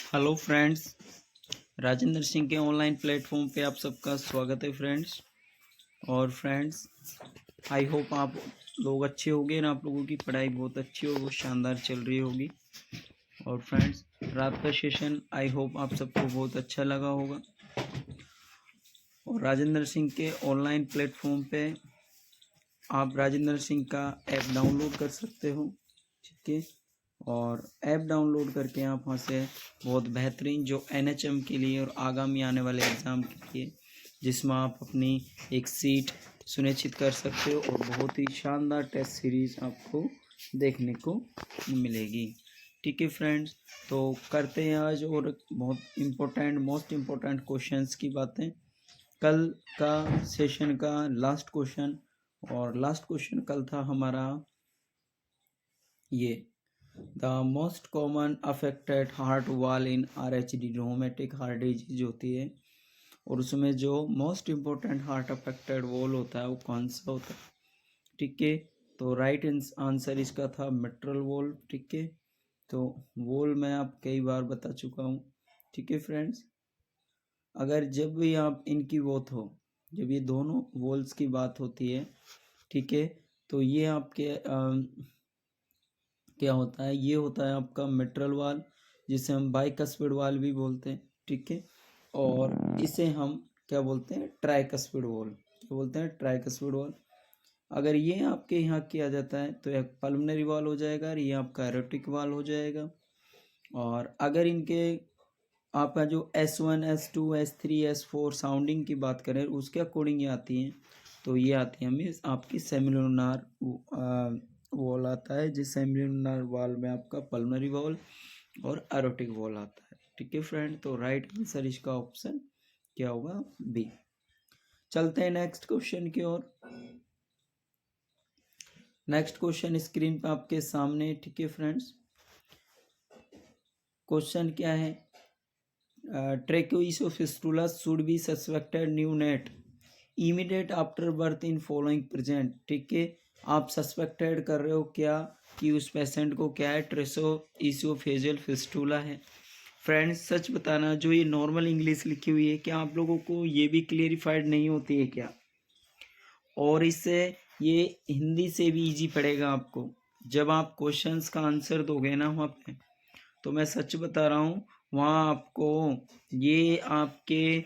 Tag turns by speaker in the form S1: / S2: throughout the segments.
S1: Hello friends, Rajendra Singh के online platform पे आप सबका स्वागत है फ्रेंड्स। और फ्रेंड्स, आई होप आप लोग अच्छे होंगे ना, आप लोगों की पढ़ाई बहुत अच्छी हो, बहुत शानदार चल रही होगी। और फ्रेंड्स, रात का सेशन आई होप आप सबको बहुत अच्छा लगा होगा। और राजेंद्र सिंह के ऑनलाइन प्लेटफॉर्म पे आप राजेंद्र सिंह का ऐप डाउनलोड कर सकते हो, ठीक है। और ऐप डाउनलोड करके आप वहाँ से बहुत बेहतरीन जो NHM के लिए और आगामी आने वाले एग्ज़ाम के लिए, जिसमें आप अपनी एक सीट सुनिश्चित कर सकते हो और बहुत ही शानदार टेस्ट सीरीज़ आपको देखने को मिलेगी, ठीक है फ्रेंड्स। तो करते हैं आज और बहुत मोस्ट इम्पोर्टेंट क्वेश्चंस की बातें। कल का सेशन का लास्ट क्वेश्चन, और लास्ट क्वेश्चन कल था हमारा ये, the most common affected heart वाल इन RHD रोमेटिक हार्ट डिजीज होती है, और उसमें जो most important heart affected wall होता है वो कौन सा होता है, ठीक है। तो राइट आंसर इसका था मिट्रल वॉल, ठीक है। तो वॉल मैं आप कई बार बता चुका हूँ, ठीक है फ्रेंड्स। अगर जब भी आप इनकी बात हो, जब ये दोनों वॉल्स की बात होती है, ठीक है, तो ये आपके क्या होता है, ये होता है आपका मिट्रल वाल, जिसे हम बाइकस्पिड वाल भी बोलते हैं, ठीक है। और इसे हम क्या बोलते हैं, ट्राइकस्पिड वॉल, क्या बोलते हैं, ट्राइकस्पिड वॉल। अगर ये आपके यहाँ किया जाता है तो एक पल्मोनरी वाल हो जाएगा और ये आपका एरोटिक वाल हो जाएगा। और अगर इनके आपका जो S1 S2 S3 S4 sounding की बात करें उसके अकॉर्डिंग ये आती हैं, तो ये आती है हमें आपकी सेमिलुनार वॉल आता है, जिस सेमिलुनार वॉल में आपका पल्मोनरी वॉल और एरोटिक वॉल आता है, ठीक है फ्रेंड। तो राइट आंसर इसका ऑप्शन क्या होगा, बी। चलते हैं नेक्स्ट क्वेश्चन की ओर। नेक्स्ट क्वेश्चन स्क्रीन पे आपके सामने, ठीक है फ्रेंड्स। क्वेश्चन क्या है, tracheoesophystula should be suspected neonate immediate after birth in following present, ठीक है। आप सस्पेक्टेड कर रहे हो क्या कि उस पेशेंट को क्या है, ट्रेकोइसोफेजियल फिस्टूला है। फ्रेंड्स, सच बताना, जो ये नॉर्मल इंग्लिश लिखी हुई है, क्या आप लोगों को ये भी क्लियरिफाइड नहीं होती है क्या? और इससे ये हिंदी से भी इजी पड़ेगा आपको जब आप क्वेश्चंस का आंसर दोगे ना वहाँ पे। तो मैं सच बता रहा हूँ, वहाँ आपको ये आपके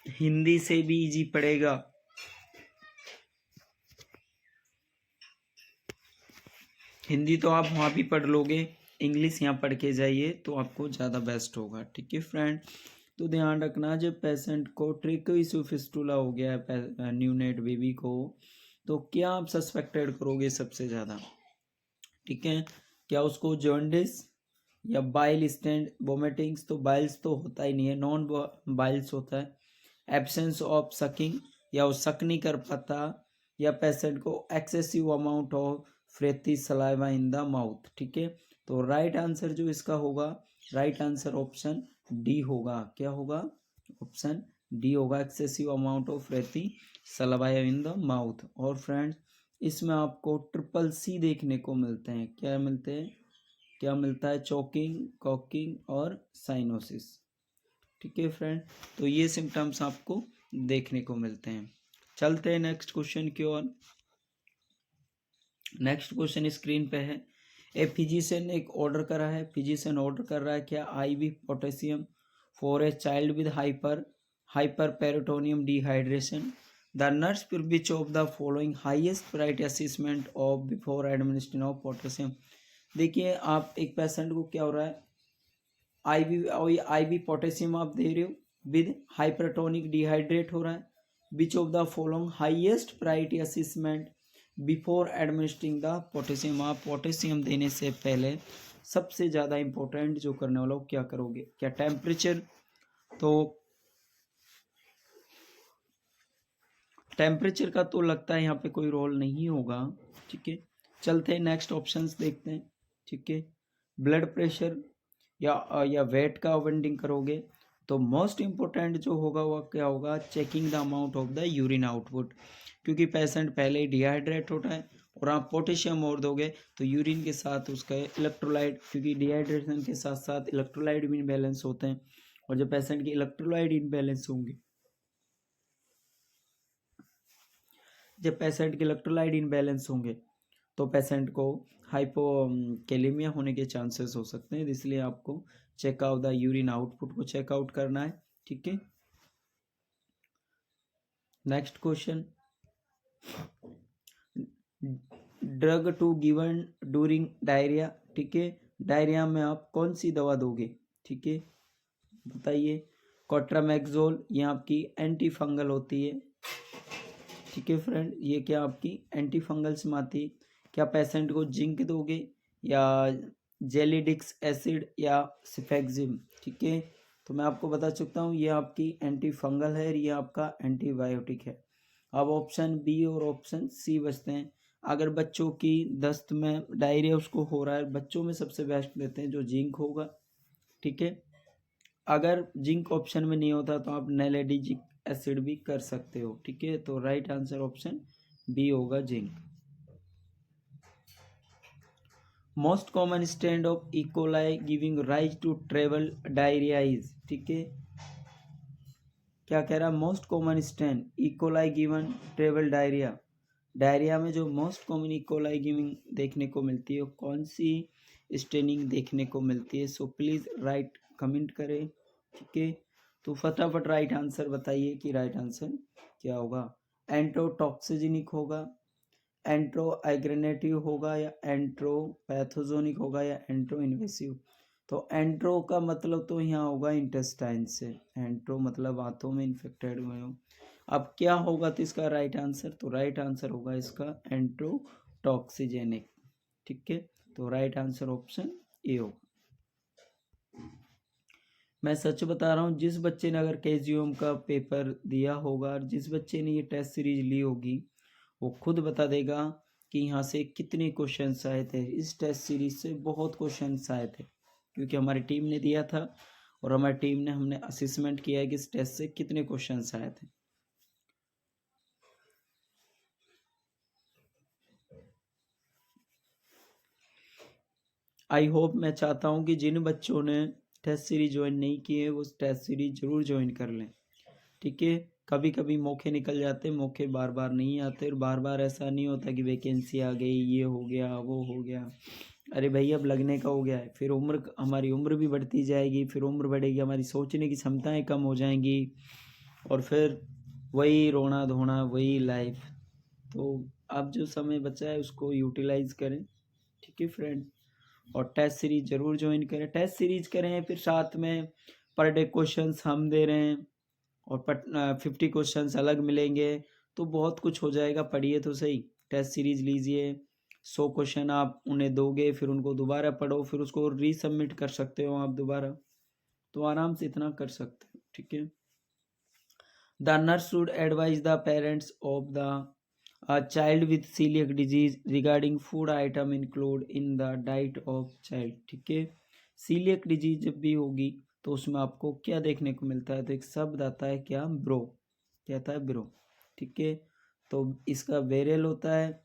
S1: हिंदी से भी इजी पड़ेगा। हिंदी तो आप वहाँ भी पढ़ लोगे, इंग्लिश यहाँ पढ़ के जाइए तो आपको ज़्यादा बेस्ट होगा, ठीक है फ्रेंड। तो ध्यान रखना, जब पेशेंट को ट्रेकोइसोफिस्टुला हो गया है न्यूनेट बेबी को, तो क्या आप सस्पेक्टेड करोगे सबसे ज़्यादा, ठीक है। क्या उसको जॉन्डिस या बाइल स्टैंड वोमिटिंग्स, तो बाइल्स तो होता ही नहीं है, नॉन बाइल्स होता है। एब्सेंस ऑफ सकिंग, या वो सक नहीं कर पाता, या पेशेंट को excessive amount of frothy saliva in the mouth, ठीक है। तो राइट आंसर जो इसका होगा, राइट आंसर ऑप्शन डी होगा। क्या होगा, ऑप्शन डी होगा, excessive amount of frothy saliva in the mouth. और फ्रेंड्स, इसमें आपको CCC देखने को मिलते हैं, क्या मिलते हैं, क्या मिलता है, चोकिंग, कॉकिंग और साइनोसिस, ठीक है फ्रेंड। तो ये सिम्टम्स आपको देखने को मिलते हैं। चलते हैं नेक्स्ट क्वेश्चन की ओर। नेक्स्ट क्वेश्चन स्क्रीन पे है, ए फिजिशियन एक ऑर्डर करा है, फिजिशियन ऑर्डर कर रहा है क्या, IV potassium for a child with hyper peritoneum dehydration. The nurse will which of the following highest priority assessment of before administration of potassium. देखिए, आप एक पेशेंट को क्या हो रहा है, IV पोटेशियम आप दे रहे हो विद हाइपरटोनिक डिहाइड्रेट हो रहा है, विच of the following highest priority assessment before administering the potassium. आप पोटेशियम देने से पहले सबसे ज़्यादा इम्पोर्टेंट जो करने वाला हो क्या करोगे, क्या टेम्परेचर, तो टेम्परेचर का तो लगता है यहाँ पे कोई रोल नहीं होगा, ठीक है। चलते हैं नेक्स्ट ऑप्शंस देखते हैं, ठीक है। ब्लड प्रेशर या वेट का वेंडिंग करोगे, तो मोस्ट इम्पोर्टेंट जो होगा वह क्या होगा, checking the amount of the urine output, क्योंकि पेशेंट पहले ही डिहाइड्रेट होता है और आप पोटेशियम और दोगे तो यूरिन के साथ उसका इलेक्ट्रोलाइट, क्योंकि डिहाइड्रेशन के साथ साथ इलेक्ट्रोलाइट भी इम्बैलेंस होते हैं, और जब पेशेंट के इलेक्ट्रोलाइट इम्बैलेंस होंगे, जब पेशेंट के इलेक्ट्रोलाइट इम्बैलेंस होंगे तो पेशेंट को हाइपोकेलेमिया होने के चांसेस हो सकते हैं। इसलिए आपको check out the urine output को चेकआउट करना है, ठीक है। Next question, drug to given during diarrhoea, ठीक है। डायरिया में आप कौन सी दवा दोगे, ठीक है, बताइए। कोट्रामेक्सोल, ये आपकी एंटी फंगल होती है, ठीक है फ्रेंड, ये क्या आपकी एंटी फंगल्स में आती है। क्या पेशेंट को जिंक दोगे या जेलिडिक्स एसिड या सिफेक्जिम, ठीक है। तो मैं आपको बता चुका हूँ ये आपकी एंटी फंगल है, ये आपका एंटीबायोटिक है। अब ऑप्शन बी और ऑप्शन सी बचते हैं। अगर बच्चों की दस्त में डायरिया उसको हो रहा है, बच्चों में सबसे बेस्ट देते हैं जो जिंक होगा, ठीक है। अगर जिंक ऑप्शन में नहीं होता तो आप नेलेडिजिक एसिड भी कर सकते हो, ठीक है। तो राइट आंसर ऑप्शन बी होगा, zinc. Most common strain of E coli giving rise to travel diarrhoea is, ठीक है। क्या कह रहा है, most common strain E coli given travel diarrhoea, diarrhoea में जो मोस्ट कॉमन इकोलाई गिविंग देखने को मिलती है कौन सी स्ट्रेनिंग देखने को मिलती है। सो प्लीज राइट कमेंट करें, ठीक है। तो फटाफट राइट आंसर बताइए कि राइट आंसर क्या होगा। एंट्रोटॉक्सिजेनिक होगा, एंट्रो आइग्रेनेटिव होगा, या एंट्रोपैथोजोनिक होगा, या एंट्रो इन्वेसिव। तो एंट्रो का मतलब तो यहाँ होगा इंटेस्टाइन से, एंट्रो मतलब हाथों में इन्फेक्टेड हुए हो। अब क्या होगा तो इसका राइट आंसर, तो राइट आंसर होगा इसका एंट्रोटॉक्सिजेनिक, ठीक है। तो राइट आंसर ऑप्शन ए होगा। मैं सच बता रहा हूँ, जिस बच्चे ने अगर केजीएम का पेपर दिया होगा और जिस बच्चे ने ये टेस्ट सीरीज ली होगी वो खुद बता देगा कि यहाँ से कितने क्वेश्चंस आए थे। इस टेस्ट सीरीज से बहुत क्वेश्चंस आए थे, क्योंकि हमारी टीम ने दिया था और हमारी टीम ने हमने असेसमेंट किया है कि इस टेस्ट से कितने क्वेश्चंस आए थे। आई होप, मैं चाहता हूँ कि जिन बच्चों ने टेस्ट सीरीज ज्वाइन नहीं की है वो टेस्ट सीरीज जरूर ज्वाइन कर लें, ठीक है। कभी कभी मौके निकल जाते हैं, मौके बार बार नहीं आते, और बार बार ऐसा नहीं होता कि वैकेंसी आ गई, ये हो गया वो हो गया। अरे भाई अब लगने का हो गया है, फिर उम्र, हमारी उम्र भी बढ़ती जाएगी, फिर उम्र बढ़ेगी, हमारी सोचने की क्षमताएं कम हो जाएंगी, और फिर वही रोना धोना, वही लाइफ। तो अब जो समय बचा है उसको यूटिलाइज करें, ठीक है फ्रेंड। और टेस्ट सीरीज जरूर ज्वाइन करें, टेस्ट सीरीज करें, फिर साथ में पर डे क्वेश्चंस हम दे रहे हैं, और 50 क्वेश्चंस अलग मिलेंगे, तो बहुत कुछ हो जाएगा। पढ़िए तो सही, टेस्ट सीरीज लीजिए, 100 क्वेश्चन आप उन्हें दोगे, फिर उनको दोबारा पढ़ो, फिर उसको रीसबमिट कर सकते हो आप दोबारा, तो आराम से इतना कर सकते हो, ठीक है। The nurse should advise the parents of the child with coeliac disease regarding food item include in the diet of child, ठीक है। सीलियक डिजीज जब भी होगी तो उसमें आपको क्या देखने को मिलता है, तो एक शब्द आता है क्या, ब्रो, क्या आता है, ब्रो, ठीक है। तो इसका बेरेल होता है,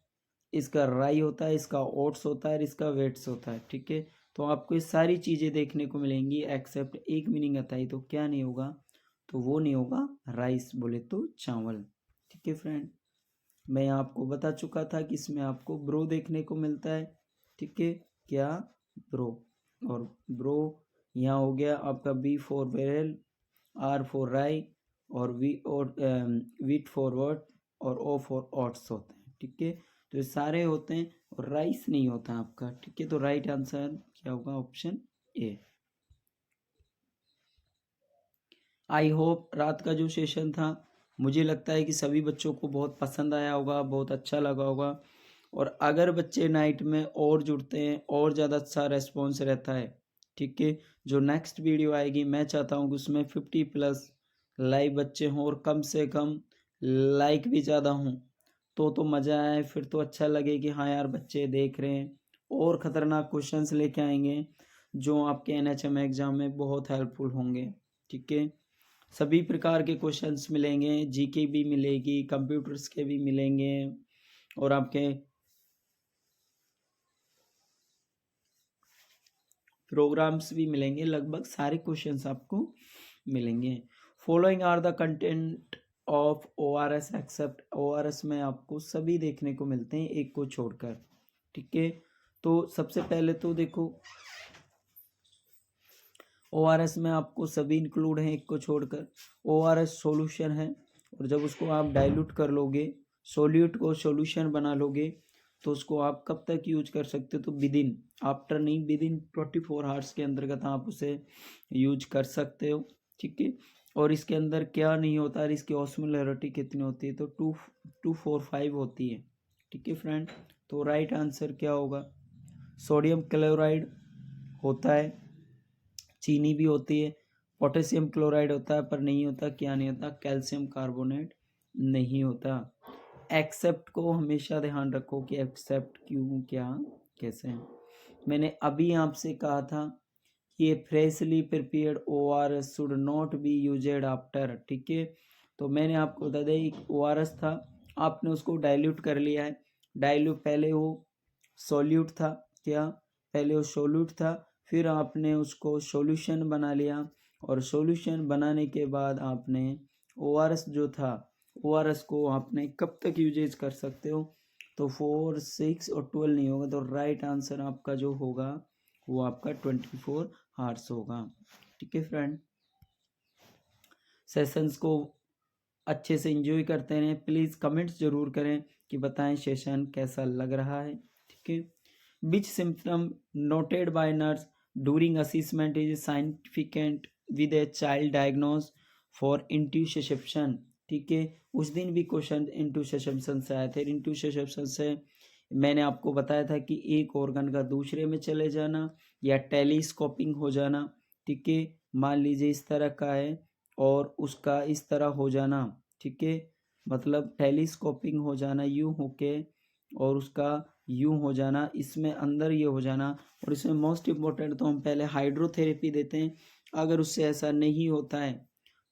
S1: इसका राई होता है, इसका ओट्स होता है, इसका वेट्स होता है, ठीक है। तो आपको ये सारी चीज़ें देखने को मिलेंगी, एक्सेप्ट एक मीनिंग आता है, तो क्या नहीं होगा, तो वो नहीं होगा राइस, बोले तो चावल, ठीक है फ्रेंड। मैं आपको बता चुका था कि इसमें आपको ब्रो देखने को मिलता है, ठीक है, क्या, ब्रो। और ब्रो यहाँ हो गया आपका बी फॉर बेरेल, आर फॉर राई, और वीट फॉर वॉट, और ओ फॉर ओट्स होते हैं, ठीक है। तो ये सारे होते हैं और राइस नहीं होता आपका, ठीक है। तो राइट आंसर क्या होगा, ऑप्शन ए। आई होप रात का जो सेशन था, मुझे लगता है कि सभी बच्चों को बहुत पसंद आया होगा, बहुत अच्छा लगा होगा। और अगर बच्चे नाइट में और जुड़ते हैं और ज़्यादा अच्छा रेस्पॉन्स रहता है, ठीक है, जो नेक्स्ट वीडियो आएगी मैं चाहता हूँ कि उसमें 50+ लाइव बच्चे हों और कम से कम लाइक भी ज़्यादा हों, तो मज़ा आए, फिर तो अच्छा लगे कि हाँ यार बच्चे देख रहे हैं। और ख़तरनाक क्वेश्चंस लेके आएंगे जो आपके NHM एग्ज़ाम में बहुत हेल्पफुल होंगे, ठीक है। सभी प्रकार के क्वेश्चंस मिलेंगे, जीके भी मिलेगी, कंप्यूटर्स के भी मिलेंगे, और आपके प्रोग्राम्स भी मिलेंगे, लगभग सारे क्वेश्चंस आपको मिलेंगे। Following are the content of ORS except ORS में आपको सभी देखने को मिलते हैं एक को छोड़कर, ठीक है। तो सबसे पहले तो देखो ORS में आपको सभी इंक्लूड हैं एक को छोड़कर। ORS सॉल्यूशन है और जब उसको आप डाइल्यूट कर लोगे, सॉल्यूट को सॉल्यूशन बना लोगे, तो उसको आप कब तक यूज कर सकते हो, तो विदिन आफ्टर नहीं, विदिन 24 आवर्स के अंतर्गत आप उसे यूज कर सकते हो, ठीक है। और इसके अंदर क्या नहीं होता है, इसकी ऑस्मोलैरिटी कितनी होती है, तो 245 होती है, ठीक है फ्रेंड। तो राइट आंसर क्या होगा, सोडियम क्लोराइड होता है, चीनी भी होती है, पोटेशियम क्लोराइड होता है पर नहीं होता, क्या नहीं होता, कैल्शियम कार्बोनेट नहीं होता। एक्सेप्ट को हमेशा ध्यान रखो कि एक्सेप्ट क्यों, क्या, कैसे है। मैंने अभी आपसे कहा था कि ये freshly prepared ORS should not be used after, ठीक है। तो मैंने आपको बता दें एक ORS था, आपने उसको डाइल्यूट कर लिया है, डाइल्यूट पहले वो सॉल्यूट था, क्या पहले वो सॉल्यूट था, फिर आपने उसको सॉल्यूशन बना लिया, और सॉल्यूशन बनाने के बाद आपने ORS जो था, ORS को आपने कब तक यूजेज कर सकते हो, तो 4, 6 और 12 नहीं होगा, तो राइट आंसर आपका जो होगा वो आपका 24 आवर्स होगा, ठीक है फ्रेंड। सेशंस को अच्छे से एंजॉय करते रहें, प्लीज़ कमेंट्स जरूर करें कि बताएं सेशन कैसा लग रहा है, ठीक है। Which symptom noted by nurse during assessment is significant with a child diagnose for intussusception, ठीक है। उस दिन भी क्वेश्चन इंट्यूसेप्शन से आए थे। इंट्यूसेप्शन से मैंने आपको बताया था कि एक ऑर्गन का दूसरे में चले जाना या टेलीस्कोपिंग हो जाना, ठीक है। मान लीजिए इस तरह का है और उसका इस तरह हो जाना, ठीक है, मतलब टेलीस्कोपिंग हो जाना यूं होके और उसका यूं हो जाना, इसमें अंदर ये हो जाना, और इसमें मोस्ट इम्पोर्टेंट तो हम पहले हाइड्रोथेरेपी देते हैं। अगर उससे ऐसा नहीं होता है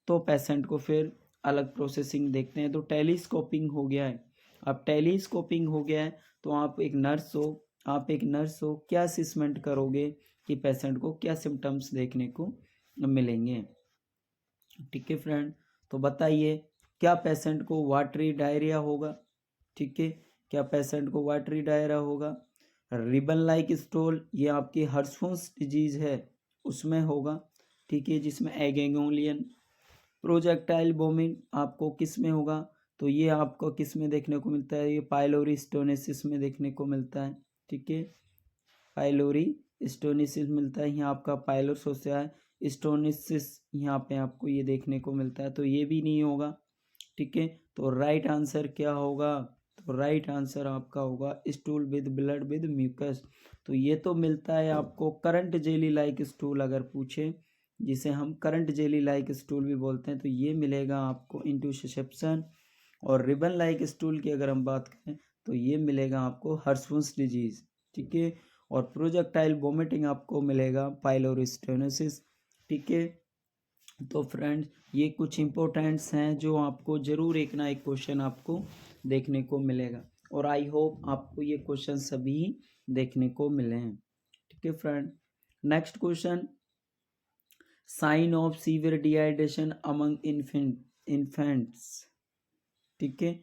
S1: तो पेशेंट को फिर अलग प्रोसेसिंग देखते हैं। तो टेलीस्कोपिंग हो गया है, अब टेलीस्कोपिंग हो गया है तो आप एक नर्स हो, क्या असेसमेंट करोगे कि पेशेंट को क्या सिम्टम्स देखने को मिलेंगे, ठीक है फ्रेंड। तो बताइए क्या पेशेंट को वाटरी डायरिया होगा, ठीक है, क्या पेशेंट को वाटरी डायरिया होगा। रिबन लाइक स्टोल, ये आपकी हर्शफोन्स डिजीज है उसमें होगा, ठीक है, जिसमें एगेंगोलियन। प्रोजेक्टाइल वोमिट आपको किस में होगा, तो ये आपको किस में देखने को मिलता है, ये पाइलोरी स्टोनेसिस में देखने को मिलता है, ठीक है, पाइलोरी स्टोनेसिस मिलता है। यहाँ आपका पाइलोस होता है, स्टोनेसिस यहाँ पे आपको ये देखने को मिलता है, तो ये भी नहीं होगा, ठीक है। तो राइट आंसर क्या होगा, तो राइट आंसर आपका होगा stool with blood with mucus. तो ये तो मिलता है आपको करंट जेली लाइक स्टूल, अगर पूछे जिसे हम करंट जेली लाइक स्टूल भी बोलते हैं, तो ये मिलेगा आपको इंट्यूसेप्शन। और रिबन लाइक स्टूल की अगर हम बात करें तो ये मिलेगा आपको हर्शफुल्स डिजीज, ठीक है। और प्रोजेक्टाइल वोमिटिंग आपको मिलेगा पाइलोरी स्टेनोसिस, ठीक है। तो फ्रेंड्स ये कुछ इंपॉर्टेंट्स हैं जो आपको ज़रूर एक ना एक क्वेश्चन आपको देखने को मिलेगा, और आई होप आपको ये क्वेश्चन सभी देखने को मिले हैं, ठीक है friend. Next question, sign of severe dehydration among infants, ठीक है।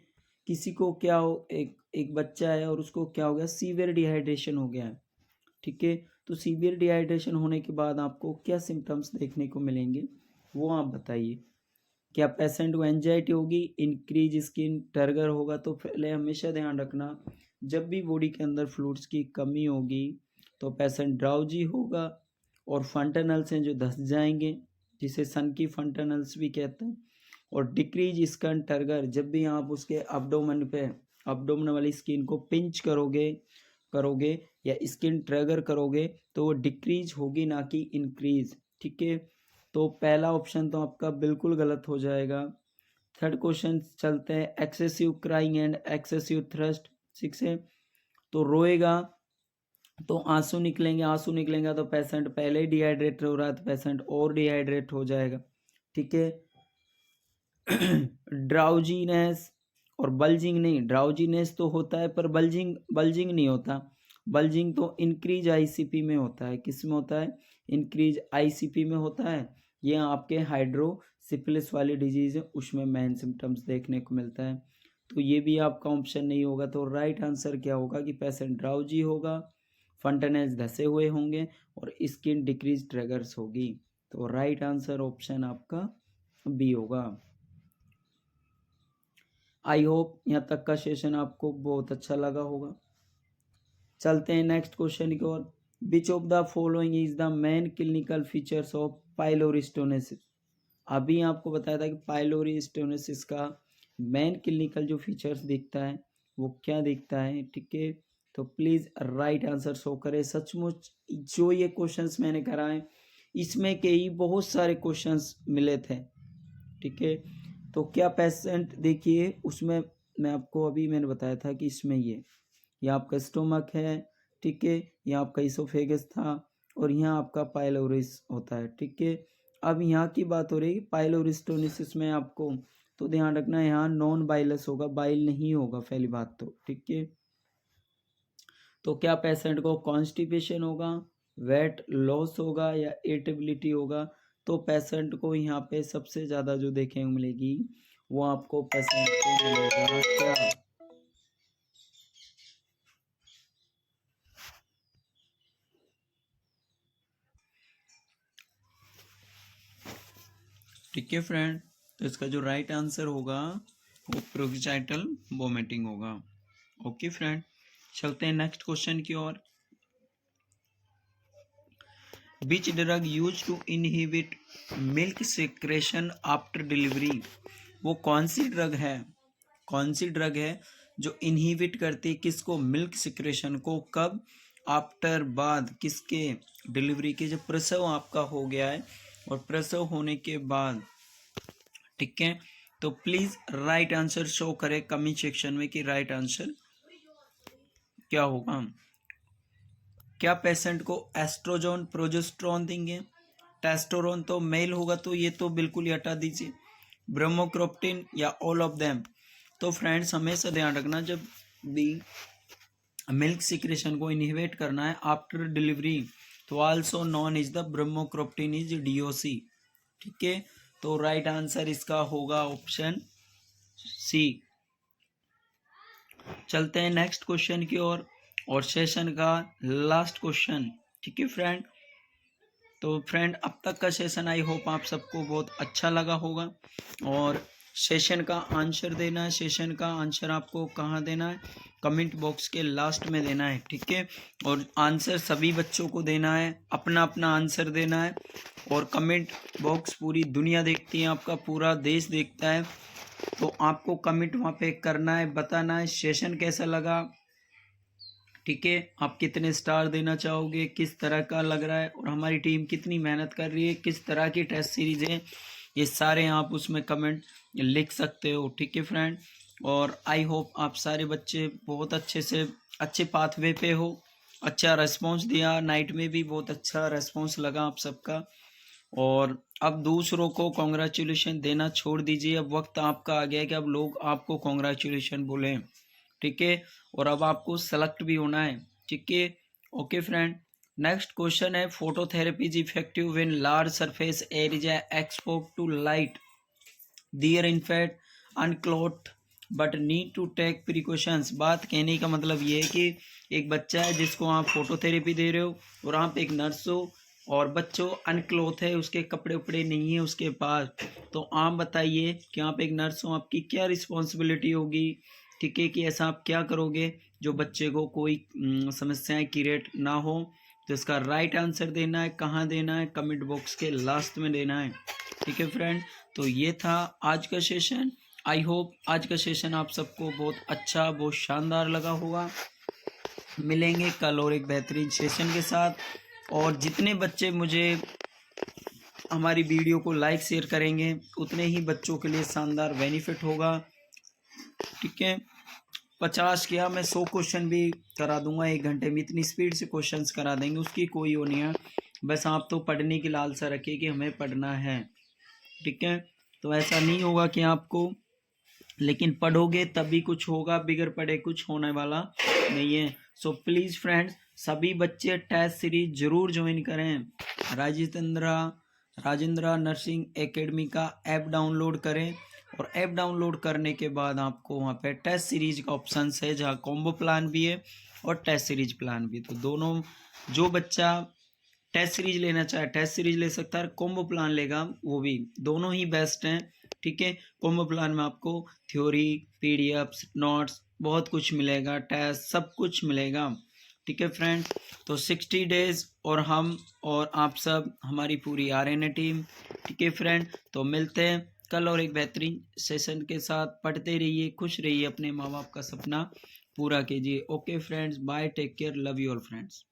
S1: किसी को क्या हो, एक बच्चा है और उसको क्या हो गया, सीवियर डिहाइड्रेशन हो गया है, ठीक है। तो सीवियर डिहाइड्रेशन होने के बाद आपको क्या सिम्टम्स देखने को मिलेंगे वो आप बताइए। क्या पेशेंट को एंजाइटी होगी, इंक्रीज स्किन टर्गर होगा। तो पहले हमेशा ध्यान रखना जब भी बॉडी के अंदर फ्लूइड्स की कमी होगी तो पेशेंट ड्राउजी होगा और फंटनल्स हैं जो धंस जाएंगे, जिसे सन की फंटनल्स भी कहते हैं। और डिक्रीज स्किन टर्गर, जब भी आप उसके अब्डोमेन वाली स्किन को पिंच करोगे या स्किन ट्रिगर करोगे तो वो डिक्रीज होगी ना कि इंक्रीज, ठीक है। तो पहला ऑप्शन तो आपका बिल्कुल गलत हो जाएगा। थर्ड क्वेश्चन चलते हैं, excessive crying and excessive thrust, ठीक है। तो रोएगा तो आंसू निकलेंगे तो पेशेंट पहले ही डिहाइड्रेट हो रहा है तो पेशेंट और डिहाइड्रेट हो जाएगा, ठीक है। ड्राउजीनेस और बल्जिंग नहीं, ड्राउजीनेस तो होता है पर बल्जिंग नहीं होता। बल्जिंग तो इंक्रीज आईसीपी में होता है, किस में होता है, इंक्रीज आईसीपी में होता है। ये आपके हाइड्रोसिफिलिस वाली डिजीज है, उसमें मेन सिम्टम्स देखने को मिलता है। तो ये भी आपका ऑप्शन नहीं होगा। तो राइट आंसर क्या होगा कि पेशेंट ड्राउजी होगा, फंटनेल्स धसे हुए होंगे और स्किन डिक्रीज ट्रिगर्स होगी। तो राइट आंसर ऑप्शन आपका बी होगा। आई होप यहाँ तक का सेशन आपको बहुत अच्छा लगा होगा। चलते हैं नेक्स्ट क्वेश्चन की ओर। Which of the following is the main clinical features of pyloric stenosis. अभी आपको बताया था कि पाइलोरी स्टोनोसिस का मेन क्लिनिकल जो फीचर्स दिखता है वो क्या दिखता है, ठीक है। तो प्लीज़ राइट आंसर शो करें। सचमुच जो ये क्वेश्चंस मैंने कराए इसमें के ही बहुत सारे क्वेश्चंस मिले थे, ठीक है। तो क्या पेशेंट देखिए उसमें मैं आपको अभी मैंने बताया था कि इसमें ये आपका स्टोमक है, ठीक है, यहाँ आपका इसोफेगस था और यहाँ आपका पाइलोरिस होता है, ठीक है। अब यहाँ की बात हो रही है पाइलोरिस्टोनिसिस में आपको तो ध्यान रखना यहाँ नॉन बाइलस होगा, बाइल नहीं होगा पहली बात तो, ठीक है। तो क्या पेशेंट को कॉन्स्टिपेशन होगा, वेट लॉस होगा या इरिटेबिलिटी होगा। तो पेशेंट को यहाँ पे सबसे ज़्यादा जो देखने को मिलेगी वो आपको पेशेंट को मिलेगा क्या, ठीक है फ्रेंड। तो इसका जो राइट आंसर होगा वो प्रोक्साइटल वोमिटिंग होगा। ओके फ्रेंड, चलते हैं नेक्स्ट क्वेश्चन की ओर। Which drug use to inhibit milk secretion after delivery. वो कौन सी ड्रग है, कौन सी ड्रग है जो इनहिबिट करती है किसको, मिल्क सिक्रेशन को, कब, आफ्टर बाद किसके, डिलीवरी के, जब प्रसव आपका हो गया है और प्रसव होने के बाद, ठीक है। तो प्लीज राइट आंसर शो करें कमेंट सेक्शन में कि राइट आंसर क्या होगा। क्या पेशेंट को एस्ट्रोजोन प्रोजेस्ट्रॉन देंगे, टेस्टोरोन तो मेल होगा तो ये तो बिल्कुल ही हटा दीजिए, ब्रोमोक्रोप्टिन या ऑल ऑफ देम। तो फ्रेंड्स हमेशा ध्यान रखना जब भी मिल्क सिक्रेशन को इनहिबिट करना है आफ्टर डिलीवरी तो also known is the bromocriptine is DOC, ठीक है। तो राइट आंसर इसका होगा ऑप्शन सी। चलते हैं नेक्स्ट क्वेश्चन की ओर और सेशन का लास्ट क्वेश्चन, ठीक है फ्रेंड। तो फ्रेंड अब तक का सेशन आई होप आप सबको बहुत अच्छा लगा होगा और सेशन का आंसर देना है, सेशन का आंसर आपको कहाँ देना है, कमेंट बॉक्स के लास्ट में देना है, ठीक है। और आंसर सभी बच्चों को देना है, अपना अपना आंसर देना है और कमेंट बॉक्स पूरी दुनिया देखती है, आपका पूरा देश देखता है। तो आपको कमेंट वहाँ पे करना है, बताना है सेशन कैसा लगा, ठीक है, आप कितने स्टार देना चाहोगे, किस तरह का लग रहा है और हमारी टीम कितनी मेहनत कर रही है, किस तरह की टेस्ट सीरीज है, ये सारे आप उसमें कमेंट लिख सकते हो, ठीक है फ्रेंड। और आई होप आप सारे बच्चे बहुत अच्छे से अच्छे पाथवे पे हो, अच्छा रेस्पॉन्स दिया, नाइट में भी बहुत अच्छा रेस्पॉन्स लगा आप सबका। और अब दूसरों को कॉन्ग्रेचुलेशन देना छोड़ दीजिए, अब वक्त आपका आ गया है कि अब लोग आपको कॉन्ग्रेचुलेशन बोलें, ठीक है। और अब आपको सेलेक्ट भी होना है, ठीक है। ओके फ्रेंड, नेक्स्ट क्वेश्चन है phototherapy is effective when large surface area expose to light, there in fact unclothe but need to take precautions. बात कहने का मतलब ये है कि एक बच्चा है जिसको आप फोटोथेरेपी दे रहे हो और आप एक नर्स हो और बच्चों अनक्लोथ है, उसके कपड़े उपड़े नहीं है उसके पास, तो आप बताइए कि आप एक नर्स हो, आपकी क्या रिस्पॉन्सिबिलिटी होगी, ठीक है, कि ऐसा आप क्या करोगे जो बच्चे को कोई समस्याएं क्रिएट ना हो। तो इसका राइट आंसर देना है, कहाँ देना है, कमेंट बॉक्स के लास्ट में देना है, ठीक है फ्रेंड। तो ये था आज का सेशन। आई होप आज का सेशन आप सबको बहुत अच्छा बहुत शानदार लगा होगा। मिलेंगे कल और एक बेहतरीन सेशन के साथ और जितने बच्चे मुझे हमारी वीडियो को लाइक शेयर करेंगे उतने ही बच्चों के लिए शानदार बेनिफिट होगा, ठीक है। 50 क्या मैं 100 क्वेश्चन भी करा दूंगा 1 घंटे में, इतनी स्पीड से क्वेश्चंस करा देंगे, उसकी कोई वो नहीं है। बस आप तो पढ़ने की लालसा रखिए कि हमें पढ़ना है, ठीक है। तो ऐसा नहीं होगा कि आपको, लेकिन पढ़ोगे तभी कुछ होगा, बिगड़ पढ़े कुछ होने वाला नहीं है। सो प्लीज़ फ्रेंड्स, सभी बच्चे टेस्ट सीरीज जरूर ज्वाइन करें। राजेंद्रा नर्सिंग एकेडमी का ऐप डाउनलोड करें, और ऐप डाउनलोड करने के बाद आपको वहाँ पे टेस्ट सीरीज का ऑप्शन है, जहाँ कॉम्बो प्लान भी है और टेस्ट सीरीज प्लान भी। तो दोनों, जो बच्चा टेस्ट सीरीज लेना चाहे टेस्ट सीरीज ले सकता है, कॉम्बो प्लान लेगा वो भी, दोनों ही बेस्ट हैं। ठीक है, कॉम्बो प्लान में आपको थ्योरी, पीडीएफ्स, नोट्स, बहुत कुछ मिलेगा, टेस्ट, सब कुछ मिलेगा। ठीक है फ्रेंड, तो 60 डेज और हम और आप सब, हमारी पूरी आरएनए टीम। ठीक है फ्रेंड, तो मिलते हैं कल और एक बेहतरीन सेशन के साथ। पढ़ते रहिए, खुश रहिए, अपने माँ बाप का सपना पूरा कीजिए। Okay friends, bye, take care, love you all friends.